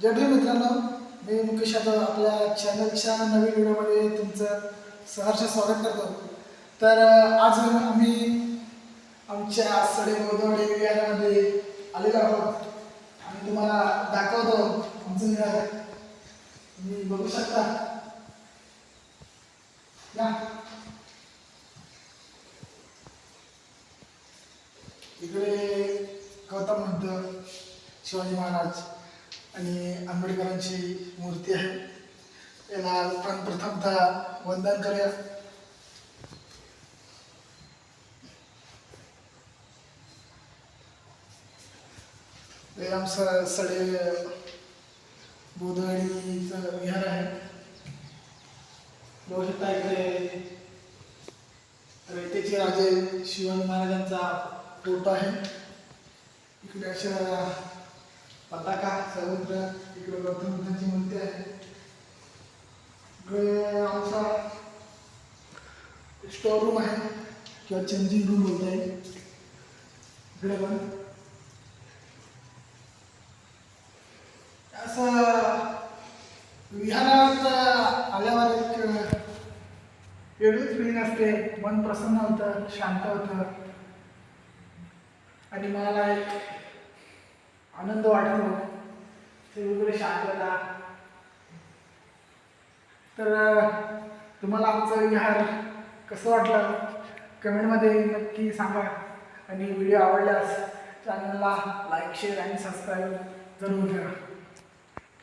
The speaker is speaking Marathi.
जय भीम मित्रांनो, मी मुकेश यादव आपल्या चॅनलच्या नवीन व्हिडिओमध्ये तुमचं सहर्ष स्वागत करतो. तर आज आम्ही आमच्या सडे गोदवडे विहारामध्ये आलेलो आहोत आणि तुम्हाला दाखवतो आमचं विहार. तुम्ही बघू शकता या. इकडे गौतम बुद्ध, शिवाजी महाराज आणि आंबेडकरांची मूर्ती आहे. याला आपण प्रथमतः वंदन करूया. हे आमचं सडे गोदवडीचं विहार आहे. बघू शकता इकडे रयतेचे राजे शिवाजी महाराजांचा फोटो आहे. इकडे अशा पताका समुद्र, इकडे गौतम बुद्धांची मूर्ती आहे. इकडे आमचा स्टोर रूम आहे किंवा चेंजिंग रूम बोलता येईल. इकडे पण असं विहारात आल्यावर एक वेगळीच फिलिंग असते. मन प्रसन्न होतं, शांत होतं आणि मला एक आनंद वाटतो. सगळीकडे शांतता. तर तुम्हाला आमचं विहार कसं वाटलं कमेंटमध्ये नक्की सांगा आणि व्हिडिओ आवडल्यास चॅनलला लाईक, शेअर आणि सबस्क्राईब जरूर करा.